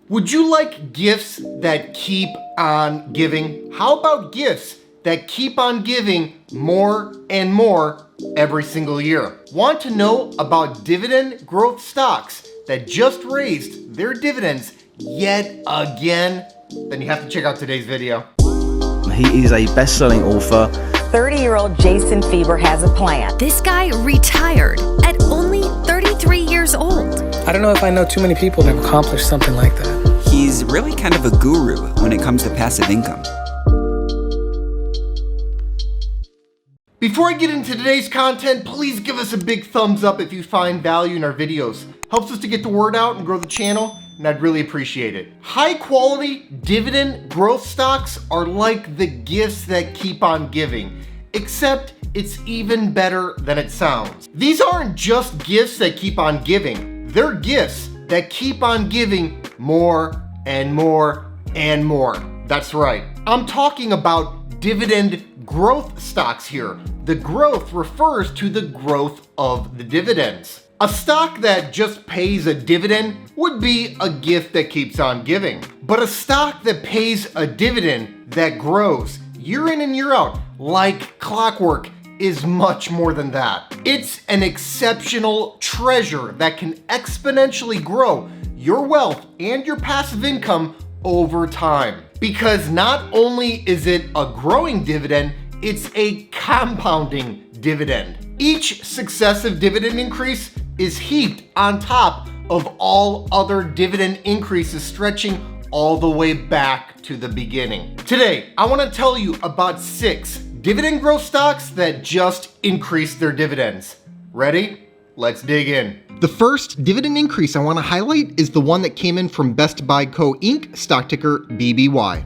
Would you like gifts that keep on giving? How about gifts that keep on giving more and more every single year? Want to know about dividend growth stocks that just raised their dividends yet again? Then you have to check out today's video. He is a best-selling author. 30-year-old Jason Fieber has a plan. This guy retired at only 33 years old. I don't know if I know too many people that have accomplished something like that. He's really kind of a guru when it comes to passive income. Before I get into today's content, please give us a big thumbs up if you find value in our videos. Helps us to get the word out and grow the channel, and I'd really appreciate it. High quality dividend growth stocks are like the gifts that keep on giving, except it's even better than it sounds. These aren't just gifts that keep on giving, they're gifts that keep on giving more and more and more. That's right, I'm talking about dividend growth stocks here. The growth refers to the growth of the dividends. A stock that just pays a dividend would be a gift that keeps on giving. But a stock that pays a dividend that grows year in and year out, like clockwork, is much more than that. It's an exceptional treasure that can exponentially grow your wealth and your passive income over time. Because not only is it a growing dividend, it's a compounding dividend. Each successive dividend increase is heaped on top of all other dividend increases, stretching all the way back to the beginning. Today, I want to tell you about 6 dividend growth stocks that just increased their dividends. Ready? Let's dig in. The first dividend increase I want to highlight is the one that came in from Best Buy Co. Inc., stock ticker BBY.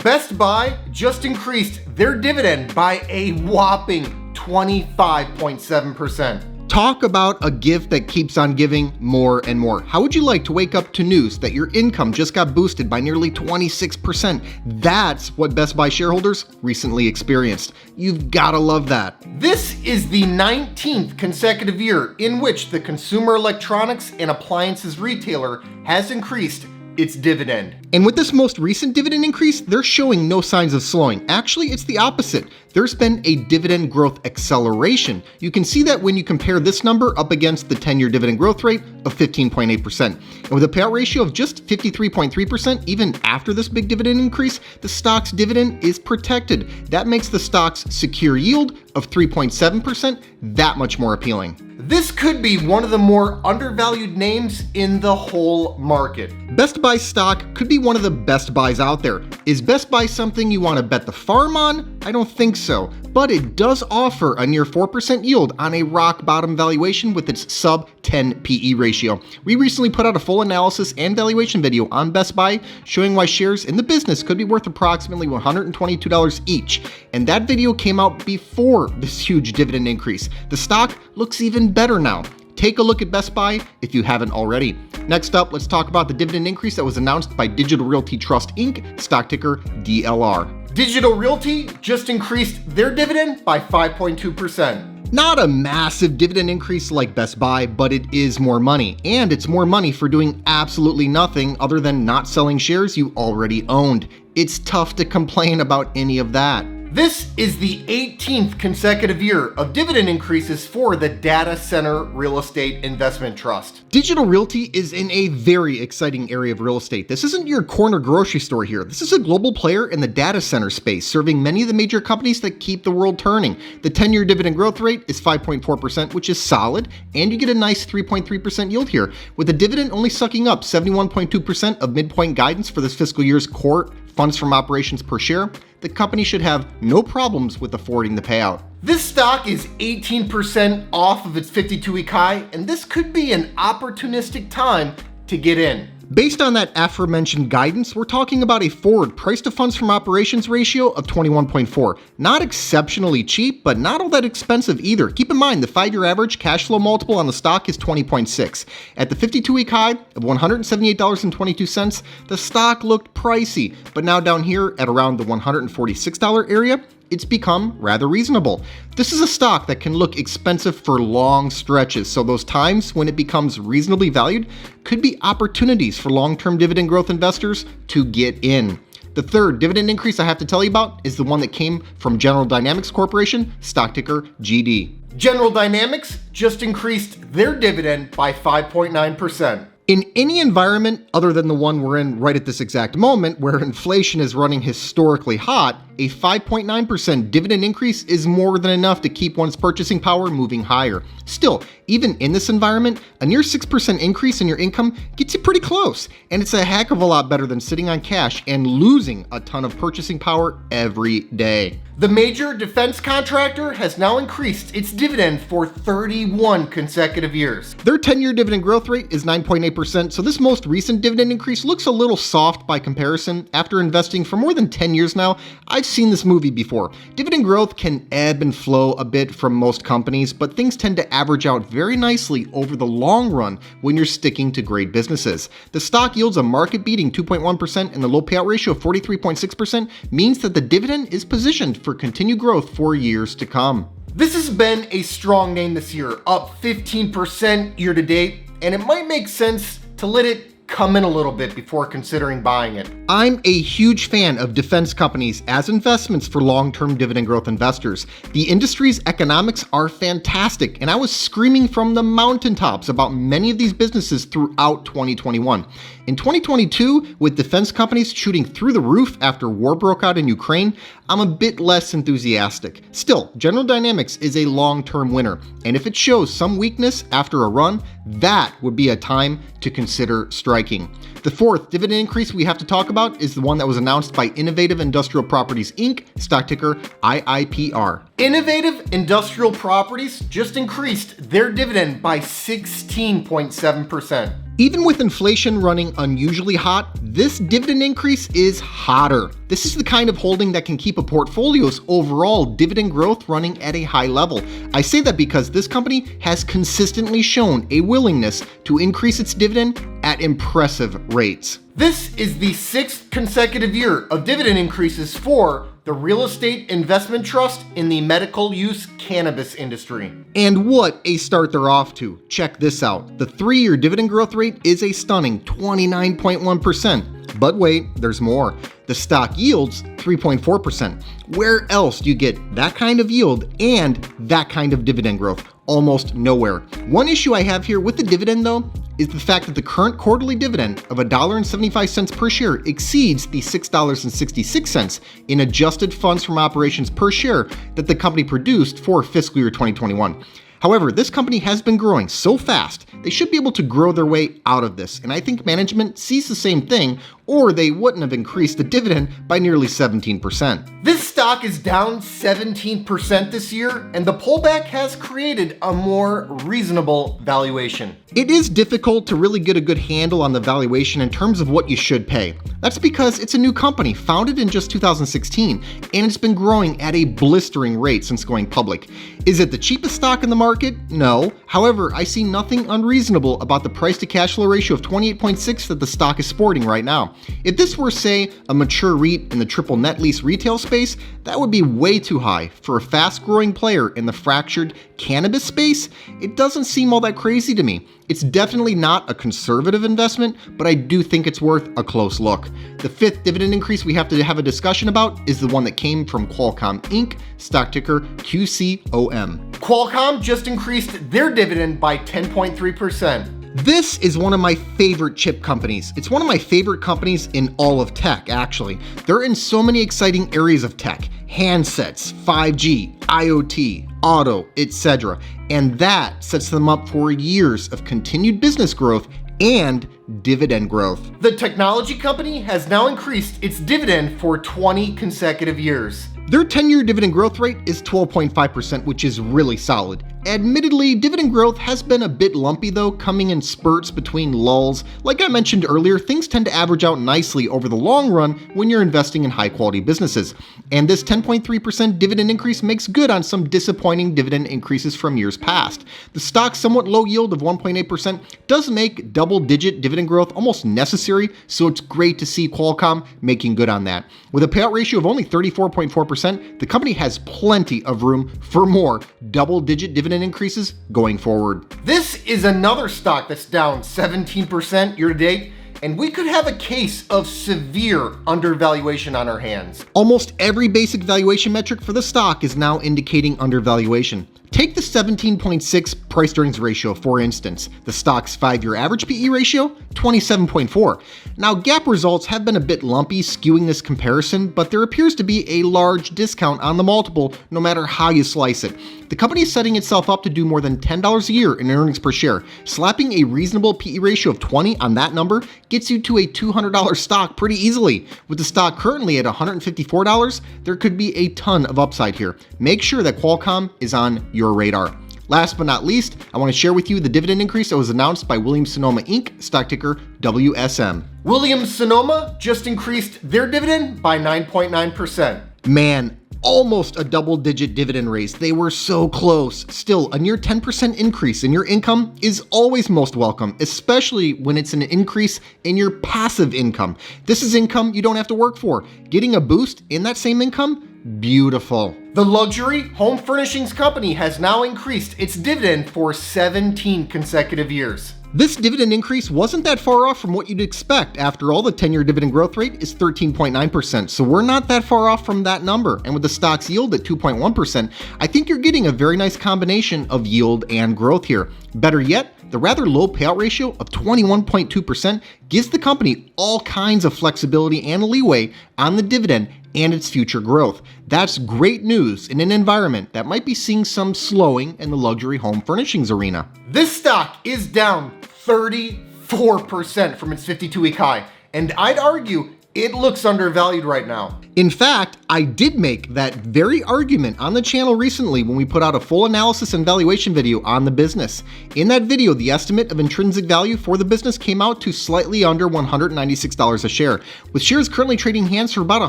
Best Buy just increased their dividend by a whopping 25.7%. Talk about a gift that keeps on giving more and more. How would you like to wake up to news that your income just got boosted by nearly 26%? That's what Best Buy shareholders recently experienced. You've gotta love that. This is the 19th consecutive year in which the consumer electronics and appliances retailer has increased its dividend. And with this most recent dividend increase, they're showing no signs of slowing. Actually, it's the opposite. There's been a dividend growth acceleration. You can see that when you compare this number up against the 10-year dividend growth rate of 15.8%. And with a payout ratio of just 53.3%, even after this big dividend increase, the stock's dividend is protected. That makes the stock's secure yield of 3.7% that much more appealing. This could be one of the more undervalued names in the whole market. Best Buy stock could be one of the best buys out there. Is Best Buy something you want to bet the farm on? I don't think so, but it does offer a near 4% yield on a rock bottom valuation with its sub 10 PE ratio. We recently put out a full analysis and valuation video on Best Buy showing why shares in the business could be worth approximately $122 each, and that video came out before this huge dividend increase. The stock looks even better now. Take a look at Best Buy if you haven't already. Next up, let's talk about the dividend increase that was announced by Digital Realty Trust Inc., stock ticker DLR. Digital Realty just increased their dividend by 5.2%. Not a massive dividend increase like Best Buy, but it is more money. And it's more money for doing absolutely nothing other than not selling shares you already owned. It's tough to complain about any of that. This is the 18th consecutive year of dividend increases for the Data Center Real Estate Investment Trust. Digital Realty is in a very exciting area of real estate. This isn't your corner grocery store here. This is a global player in the data center space, serving many of the major companies that keep the world turning. The 10-year dividend growth rate is 5.4%, which is solid, and you get a nice 3.3% yield here, with the dividend only sucking up 71.2% of midpoint guidance for this fiscal year's core funds from operations per share. The company should have no problems with affording the payout. This stock is 18% off of its 52-week high, and this could be an opportunistic time to get in. Based on that aforementioned guidance, we're talking about a forward price to funds from operations ratio of 21.4. Not exceptionally cheap, but not all that expensive either. Keep in mind, the 5-year average cash flow multiple on the stock is 20.6. At the 52-week high of $178.22, the stock looked pricey, but now down here at around the $146 area, it's become rather reasonable. This is a stock that can look expensive for long stretches, so those times when it becomes reasonably valued could be opportunities for long-term dividend growth investors to get in. The third dividend increase I have to tell you about is the one that came from General Dynamics Corporation, stock ticker GD. General Dynamics just increased their dividend by 5.9%. In any environment other than the one we're in right at this exact moment, where inflation is running historically hot, a 5.9% dividend increase is more than enough to keep one's purchasing power moving higher. Still, even in this environment, a near 6% increase in your income gets you pretty close, and it's a heck of a lot better than sitting on cash and losing a ton of purchasing power every day. The major defense contractor has now increased its dividend for 31 consecutive years. Their 10-year dividend growth rate is 9.8%, so this most recent dividend increase looks a little soft by comparison. After investing for more than 10 years now, I've seen this movie before. Dividend growth can ebb and flow a bit from most companies, but things tend to average out very nicely over the long run when you're sticking to great businesses. The stock yields a market-beating 2.1%, and the low payout ratio of 43.6% means that the dividend is positioned for continued growth for years to come. This has been a strong name this year, up 15% year to date, and it might make sense to let it come in a little bit before considering buying it. I'm a huge fan of defense companies as investments for long-term dividend growth investors. The industry's economics are fantastic, and I was screaming from the mountaintops about many of these businesses throughout 2021. In 2022, with defense companies shooting through the roof after war broke out in Ukraine, I'm a bit less enthusiastic. Still, General Dynamics is a long-term winner, and if it shows some weakness after a run, that would be a time to consider striking. The fourth dividend increase we have to talk about is the one that was announced by Innovative Industrial Properties Inc., stock ticker IIPR. Innovative Industrial Properties just increased their dividend by 16.7%. Even with inflation running unusually hot, this dividend increase is hotter. This is the kind of holding that can keep a portfolio's overall dividend growth running at a high level. I say that because this company has consistently shown a willingness to increase its dividend at impressive rates. This is the 6th consecutive year of dividend increases for the Real Estate Investment Trust in the medical use cannabis industry. And what a start they're off to. Check this out. The 3-year dividend growth rate is a stunning 29.1%. But wait, there's more. The stock yields 3.4%. Where else do you get that kind of yield and that kind of dividend growth? Almost nowhere. One issue I have here with the dividend, though, is the fact that the current quarterly dividend of $1.75 per share exceeds the $6.66 in adjusted funds from operations per share that the company produced for fiscal year 2021. However, this company has been growing so fast, they should be able to grow their way out of this, and I think management sees the same thing, or they wouldn't have increased the dividend by nearly 17%. This stock is down 17% this year, and the pullback has created a more reasonable valuation. It is difficult to really get a good handle on the valuation in terms of what you should pay. That's because it's a new company, founded in just 2016, and it's been growing at a blistering rate since going public. Is it the cheapest stock in the market? No. However, I see nothing unreasonable about the price to cash flow ratio of 28.6 that the stock is sporting right now. If this were, say, a mature REIT in the triple net lease retail space, that would be way too high. For a fast-growing player in the fractured cannabis space, it doesn't seem all that crazy to me. It's definitely not a conservative investment, but I do think it's worth a close look. The 5th dividend increase we have to have a discussion about is the one that came from Qualcomm Inc., stock ticker QCOM. Qualcomm just increased their dividend by 10.3%. This is one of my favorite chip companies. It's one of my favorite companies in all of tech, actually. They're in so many exciting areas of tech: handsets, 5G, IoT, auto, etc. And that sets them up for years of continued business growth and dividend growth. The technology company has now increased its dividend for 20 consecutive years. Their 10-year dividend growth rate is 12.5%, which is really solid. Admittedly, dividend growth has been a bit lumpy though, coming in spurts between lulls. Like I mentioned earlier, things tend to average out nicely over the long run when you're investing in high quality businesses. And this 10.3% dividend increase makes good on some disappointing dividend increases from years past. The stock's somewhat low yield of 1.8% does make double-digit dividend growth almost necessary, so it's great to see Qualcomm making good on that. With a payout ratio of only 34.4%, the company has plenty of room for more double-digit dividend increases going forward. This is another stock that's down 17% year to date, and we could have a case of severe undervaluation on our hands. Almost every basic valuation metric for the stock is now indicating undervaluation. Take the 17.6 price-earnings ratio, for instance. The stock's 5-year average PE ratio, 27.4. Now, GAAP results have been a bit lumpy, skewing this comparison, but there appears to be a large discount on the multiple, no matter how you slice it. The company is setting itself up to do more than $10 a year in earnings per share. Slapping a reasonable PE ratio of 20 on that number gets you to a $200 stock pretty easily. With the stock currently at $154, there could be a ton of upside here. Make sure that Qualcomm is on your radar. Last but not least, I want to share with you the dividend increase that was announced by Williams-Sonoma Inc., stock ticker WSM. Williams-Sonoma just increased their dividend by 9.9%. Man, almost a double-digit dividend raise. They were so close. Still, a near 10% increase in your income is always most welcome, especially when it's an increase in your passive income. This is income you don't have to work for. Getting a boost in that same income? Beautiful. The luxury home furnishings company has now increased its dividend for 17 consecutive years. This dividend increase wasn't that far off from what you'd expect. After all, the 10-year dividend growth rate is 13.9%, so we're not that far off from that number. And with the stock's yield at 2.1%, I think you're getting a very nice combination of yield and growth here. Better yet, the rather low payout ratio of 21.2% gives the company all kinds of flexibility and leeway on the dividend and its future growth. That's great news in an environment that might be seeing some slowing in the luxury home furnishings arena. This stock is down 34% from its 52-week high, and I'd argue it looks undervalued right now. In fact, I did make that very argument on the channel recently when we put out a full analysis and valuation video on the business. In that video, the estimate of intrinsic value for the business came out to slightly under $196 a share. With shares currently trading hands for about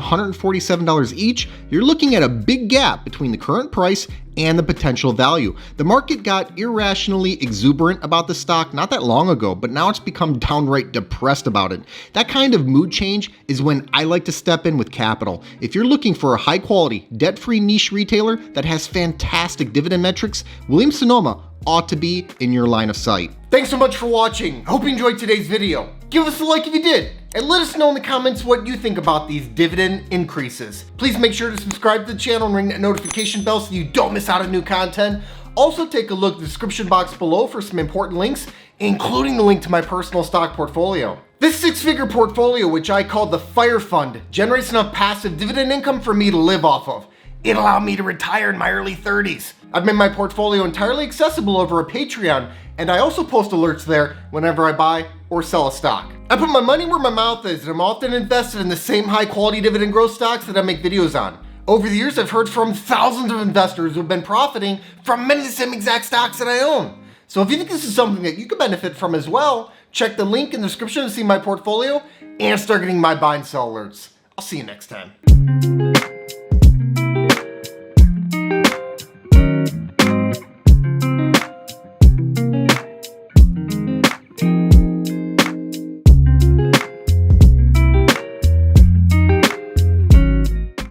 $147 each, you're looking at a big gap between the current price and the potential value. The market got irrationally exuberant about the stock not that long ago, but now it's become downright depressed about it. That kind of mood change is when I like to step in with capital. If you're looking for a high quality, debt-free niche retailer that has fantastic dividend metrics, Williams-Sonoma ought to be in your line of sight. Thanks so much for watching. I hope you enjoyed today's video. Give us a like if you did, and let us know in the comments what you think about these dividend increases. Please make sure to subscribe to the channel and ring that notification bell so you don't miss out on new content. Also, take a look at the description box below for some important links, including the link to my personal stock portfolio. This 6-figure portfolio, which I call the Fire Fund, generates enough passive dividend income for me to live off of. It allowed me to retire in my early 30s. I've made my portfolio entirely accessible over a Patreon, and I also post alerts there whenever I buy or sell a stock. I put my money where my mouth is, and I'm often invested in the same high quality dividend growth stocks that I make videos on. Over the years, I've heard from thousands of investors who've been profiting from many of the same exact stocks that I own. So if you think this is something that you could benefit from as well, check the link in the description to see my portfolio and start getting my buy and sell alerts. I'll see you next time.